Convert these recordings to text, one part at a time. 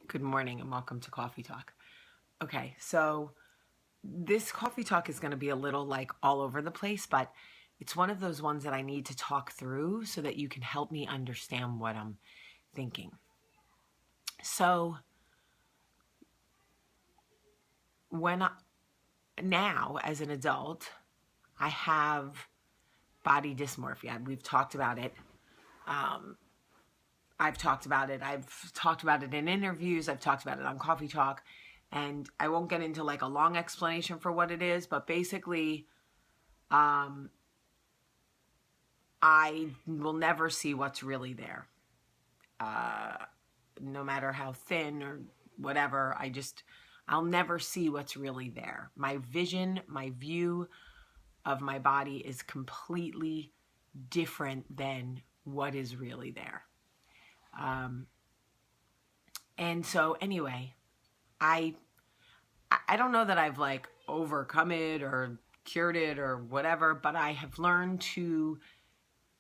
Good morning and welcome to Coffee Talk. Okay, so this Coffee Talk is going to be a little like all over the place, but it's one of those ones that I need to talk through so that you can help me understand what I'm thinking. So, now as an adult, I have body dysmorphia. We've talked about it. I've talked about it. I've talked about it in interviews. I've talked about it on Coffee Talk. And I won't get into like a long explanation for what it is, but basically, I will never see what's really there. No matter how thin or whatever, I'll never see what's really there. My vision, my view of my body is completely different than what is really there. And so anyway, I don't know that I've like overcome it or cured it or whatever, but I have learned to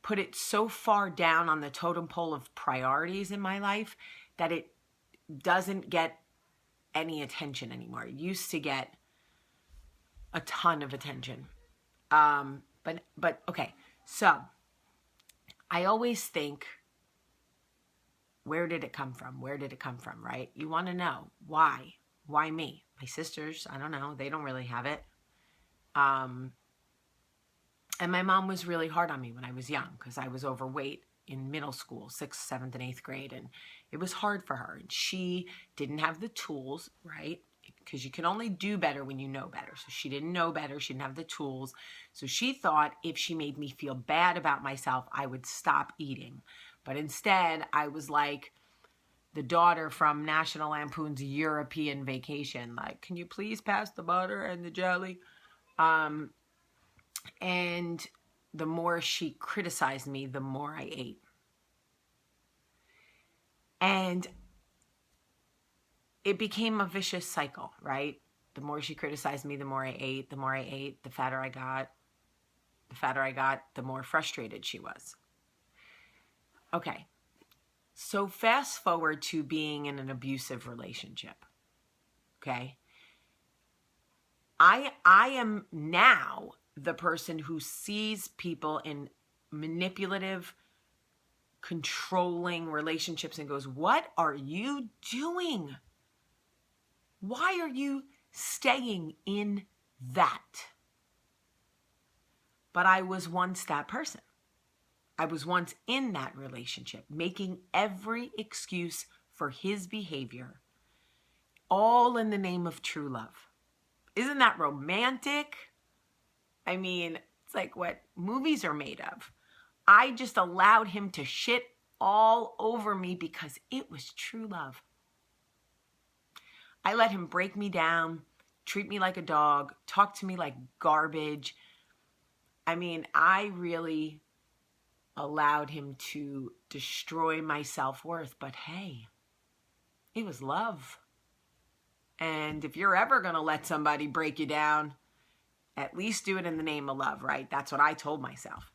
put it so far down on the totem pole of priorities in my life that it doesn't get any attention anymore. It used to get a ton of attention. But okay, so I always think, where did it come from? Where did it come from, right? You want to know why? Why me? My sisters, I don't know. They don't really have it. And my mom was really hard on me when I was young because I was overweight in middle school, 6th, 7th, and 8th grade. And it was hard for her. And she didn't have the tools, right? Because you can only do better when you know better. So she didn't know better. She didn't have the tools. So she thought if she made me feel bad about myself, I would stop eating. But instead, I was like the daughter from National Lampoon's European Vacation. Like, can you please pass the butter and the jelly? And the more she criticized me, the more I ate. And it became a vicious cycle, right? The more she criticized me, the more I ate. The more I ate, the fatter I got. The fatter I got, the more frustrated she was. Okay. So fast forward to being in an abusive relationship. Okay. I am now the person who sees people in manipulative, controlling relationships and goes, what are you doing? Why are you staying in that? But I was once that person. I was once in that relationship, making every excuse for his behavior, all in the name of true love. Isn't that romantic? I mean, it's like what movies are made of. I just allowed him to shit all over me because it was true love. I let him break me down, treat me like a dog, talk to me like garbage. I mean, I really allowed him to destroy my self-worth. But hey, it was love. And if you're ever going to let somebody break you down, at least do it in the name of love, right? That's what I told myself.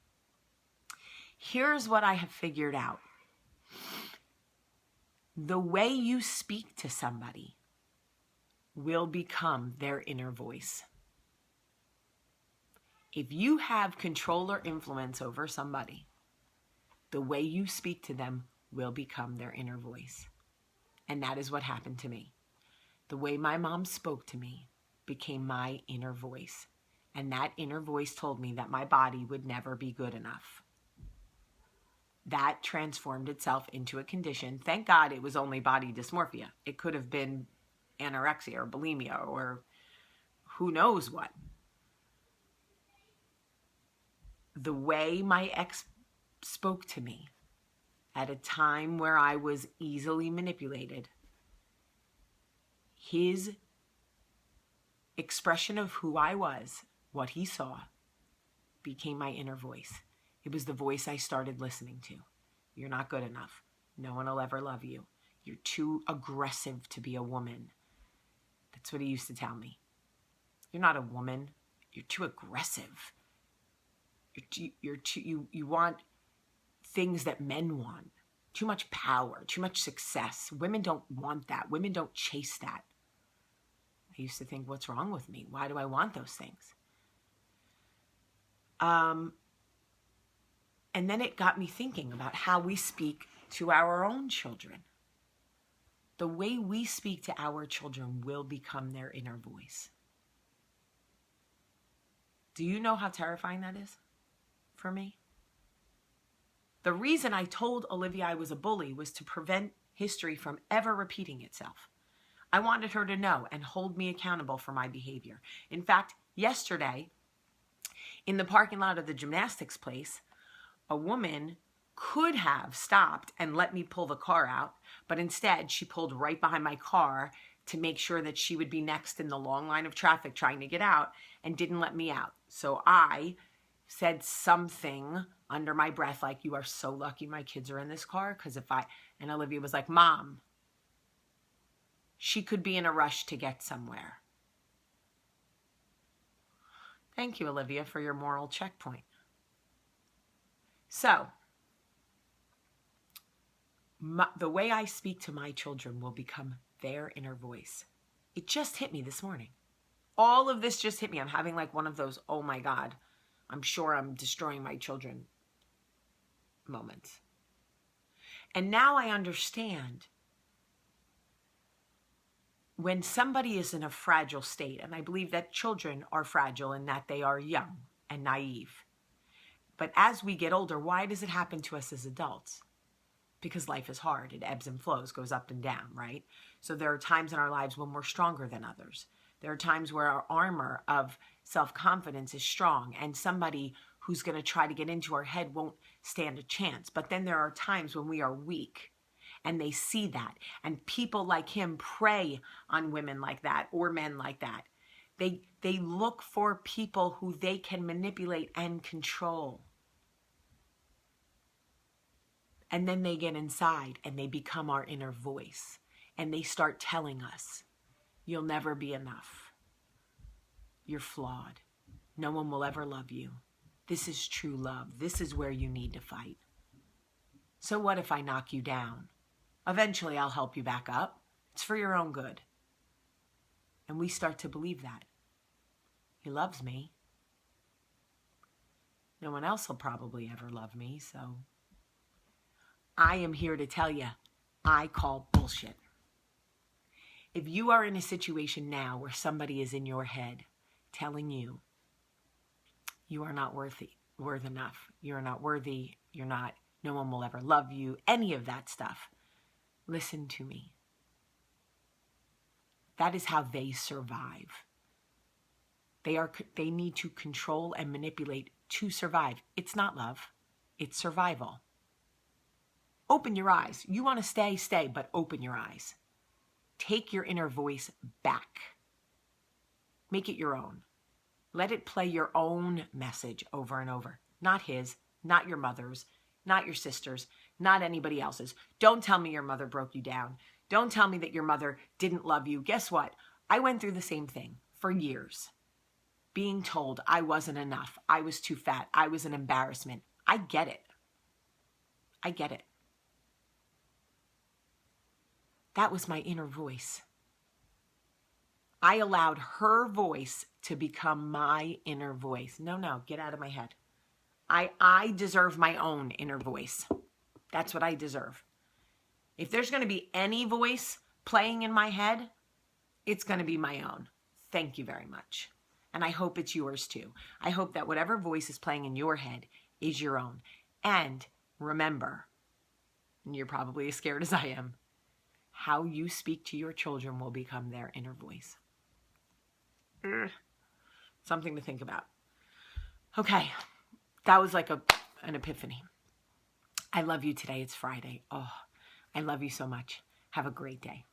Here's what I have figured out. The way you speak to somebody will become their inner voice. If you have control or influence over somebody, the way you speak to them will become their inner voice. And that is what happened to me. The way my mom spoke to me became my inner voice. And that inner voice told me that my body would never be good enough. That transformed itself into a condition. Thank God it was only body dysmorphia. It could have been anorexia or bulimia or who knows what. The way my ex spoke to me at a time where I was easily manipulated, his expression of who I was, what he saw, became my inner voice. It was the voice I started listening to. You're not good enough. No one will ever love you. You're too aggressive to be a woman. That's what he used to tell me. You're not a woman. You're too aggressive. You want things that men want. too much power, too much success. Women don't want that. Women don't chase that. I used to think, what's wrong with me? Why do I want those things? And then it got me thinking about how we speak to our own children. The way we speak to our children will become their inner voice. Do you know how terrifying that is for me? The reason I told Olivia I was a bully was to prevent history from ever repeating itself. I wanted her to know and hold me accountable for my behavior. In fact, yesterday, in the parking lot of the gymnastics place, a woman could have stopped and let me pull the car out, but instead she pulled right behind my car to make sure that she would be next in the long line of traffic trying to get out, and didn't let me out. So I said something under my breath like, you are so lucky my kids are in this car, because and Olivia was like, Mom, she could be in a rush to get somewhere. Thank you, Olivia, for your moral checkpoint. So, the way I speak to my children will become their inner voice. It just hit me this morning. All of this just hit me. I'm having like one of those, oh my God, I'm sure I'm destroying my children moments. And now I understand when somebody is in a fragile state, and I believe that children are fragile in that they are young and naive. But as we get older, why does it happen to us as adults? Because life is hard. It ebbs and flows, goes up and down, right? So there are times in our lives when we're stronger than others. There are times where our armor of self-confidence is strong, and somebody who's going to try to get into our head won't stand a chance. But then there are times when we are weak, and they see that. And people like him prey on women like that or men like that. They look for people who they can manipulate and control. And then they get inside and they become our inner voice. And they start telling us, you'll never be enough. You're flawed. No one will ever love you. This is true love. This is where you need to fight. So what if I knock you down? Eventually I'll help you back up. It's for your own good. And we start to believe that. He loves me. No one else will probably ever love me, so I am here to tell you, I call bullshit. If you are in a situation now where somebody is in your head telling you, you are not worth enough, you're not worthy, no one will ever love you, any of that stuff, listen to me. That is how they survive. They need to control and manipulate to survive. It's not love, it's survival. Open your eyes. You want to stay, but open your eyes. Take your inner voice back. Make it your own. Let it play your own message over and over. Not his, not your mother's, not your sister's, not anybody else's. Don't tell me your mother broke you down. Don't tell me that your mother didn't love you. Guess what? I went through the same thing for years. Being told I wasn't enough. I was too fat. I was an embarrassment. I get it. I get it. That was my inner voice. I allowed her voice to become my inner voice. No, get out of my head. I deserve my own inner voice. That's what I deserve. If there's going to be any voice playing in my head, it's going to be my own. Thank you very much. And I hope it's yours too. I hope that whatever voice is playing in your head is your own. And remember, and you're probably as scared as I am, how you speak to your children will become their inner voice. Something to think about. Okay, that was like an epiphany. I love you today. It's Friday. Oh, I love you so much. Have a great day.